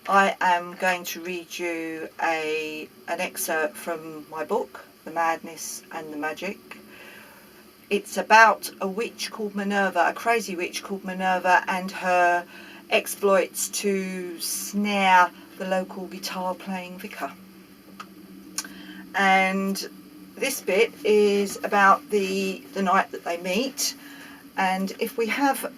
I am going to read you an excerpt from my book, The Madness and the Magic. It's about a witch called Minerva, a crazy witch called Minerva, and her exploits to snare the local guitar playing vicar. And this bit is about the night that they meet. And if we have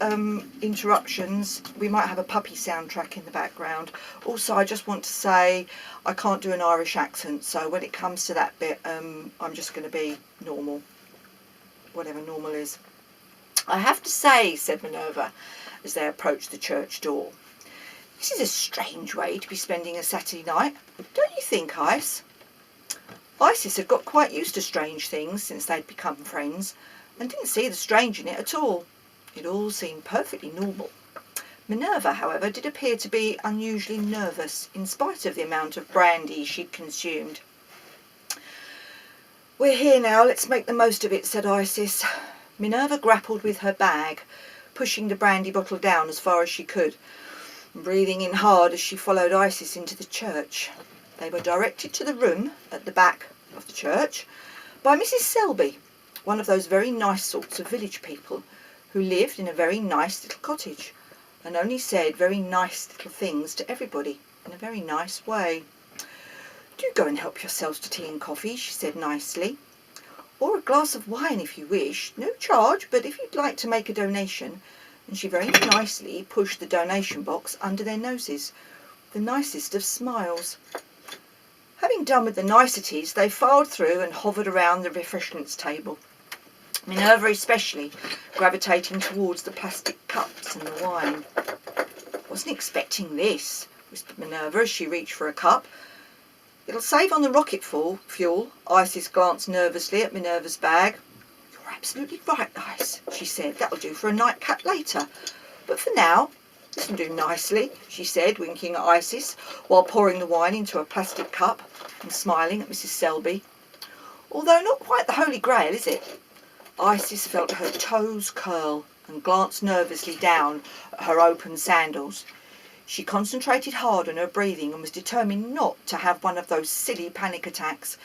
interruptions, we might have a puppy soundtrack in the background. Also, I just want to say I can't do an Irish accent, so when it comes to that bit, I'm just going to be normal, whatever normal is. I have to say, said Minerva as they approached the church door, this is a strange way to be spending a Saturday night, don't you think, Ice? Isis had got quite used to strange things since they'd become friends, and didn't see the strange in it at all. It all seemed perfectly normal. Minerva, however, did appear to be unusually nervous, in spite of the amount of brandy she'd consumed. We're here now, let's make the most of it, said Isis. Minerva grappled with her bag, pushing the brandy bottle down as far as she could, and breathing in hard as she followed Isis into the church. They were directed to the room at the back of the church by Mrs. Selby, one of those very nice sorts of village people who lived in a very nice little cottage and only said very nice little things to everybody in a very nice way. Do go and help yourselves to tea and coffee, she said nicely, or a glass of wine if you wish, no charge, but if you'd like to make a donation. And she very nicely pushed the donation box under their noses, the nicest of smiles. Having done with the niceties, they filed through and hovered around the refreshments table, Minerva especially gravitating towards the plastic cups and the wine. Wasn't expecting this, whispered Minerva as she reached for a cup. It'll save on the rocket fuel. Isis glanced nervously at Minerva's bag. You're absolutely right, Ice, she said. That'll do for a nightcap later. But for now, this'll do nicely, she said, winking at Isis, while pouring the wine into a plastic cup and smiling at Mrs. Selby. Although not quite the Holy Grail, is it? Isis felt her toes curl and glanced nervously down at her open sandals. She concentrated hard on her breathing and was determined not to have one of those silly panic attacks.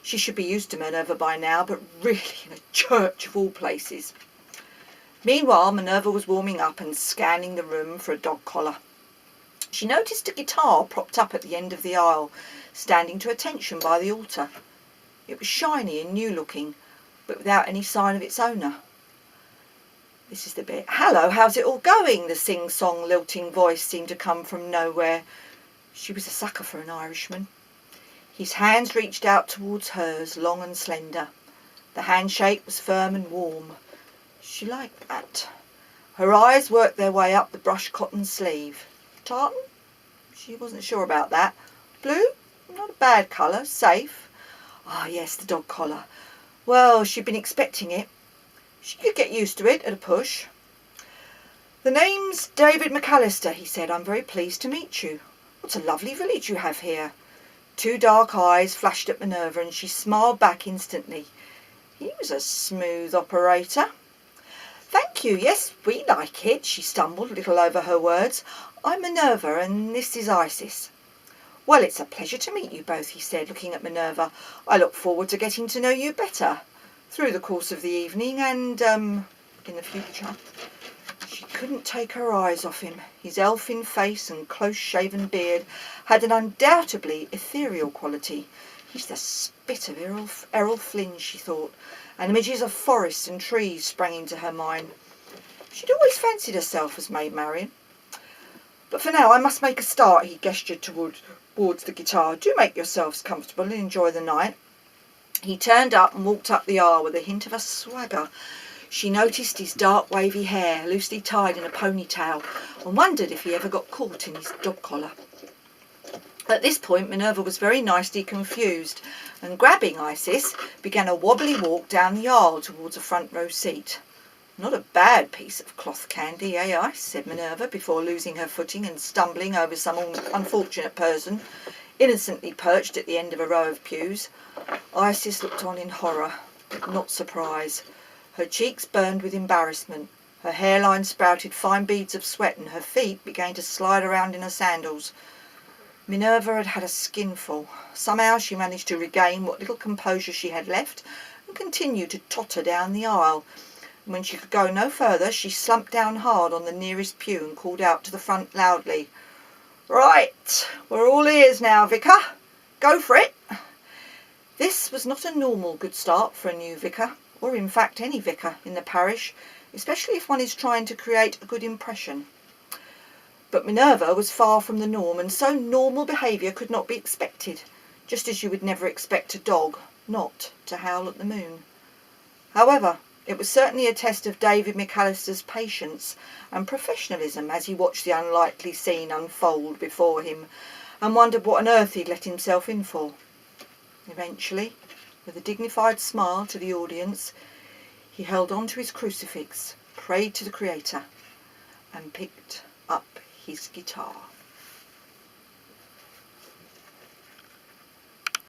She should be used to Minerva by now, but really in a church of all places. Meanwhile, Minerva was warming up and scanning the room for a dog collar. She noticed a guitar propped up at the end of the aisle, standing to attention by the altar. It was shiny and new-looking, but without any sign of its owner. This is the bit. Hello, how's it all going? The sing-song, lilting voice seemed to come from nowhere. She was a sucker for an Irishman. His hands reached out towards hers, long and slender. The handshake was firm and warm. She liked that. Her eyes worked their way up the brushed cotton sleeve. Tartan? She wasn't sure about that. Blue? Not a bad colour. Safe. Ah, yes, the dog collar. Well, she'd been expecting it. She could get used to it at a push. The name's David McAllister, he said. I'm very pleased to meet you. What a lovely village you have here. Two dark eyes flashed at Minerva and she smiled back instantly. He was a smooth operator. Thank you. Yes, we like it. She stumbled a little over her words. I'm Minerva and this is Isis. Well, it's a pleasure to meet you both, he said, looking at Minerva. I look forward to getting to know you better through the course of the evening and, in the future. She couldn't take her eyes off him. His elfin face and close-shaven beard had an undoubtedly ethereal quality. He's the spit of Errol Flynn, she thought, and images of forests and trees sprang into her mind. She'd always fancied herself as Maid Marian. But for now I must make a start, he gestured towards the guitar. Do make yourselves comfortable and enjoy the night. He turned up and walked up the aisle with a hint of a swagger. She noticed his dark wavy hair, loosely tied in a ponytail, and wondered if he ever got caught in his dog collar. At this point Minerva was very nicely confused, and grabbing Isis, began a wobbly walk down the aisle towards a front row seat. Not a bad piece of cloth candy, eh, Ice? Said Minerva, before losing her footing and stumbling over some unfortunate person, innocently perched at the end of a row of pews. Isis looked on in horror, but not surprise. Her cheeks burned with embarrassment. Her hairline sprouted fine beads of sweat and her feet began to slide around in her sandals. Minerva had had a skinful. Somehow she managed to regain what little composure she had left and continued to totter down the aisle. And when she could go no further, she slumped down hard on the nearest pew and called out to the front loudly, "Right, we're all ears now, Vicar. Go for it." This was not a normal good start for a new vicar, or in fact any vicar in the parish, especially if one is trying to create a good impression. But Minerva was far from the norm, and so normal behaviour could not be expected, just as you would never expect a dog not to howl at the moon. However, it was certainly a test of David McAllister's patience and professionalism as he watched the unlikely scene unfold before him and wondered what on earth he'd let himself in for. Eventually, with a dignified smile to the audience, he held on to his crucifix, prayed to the Creator, and picked up his guitar.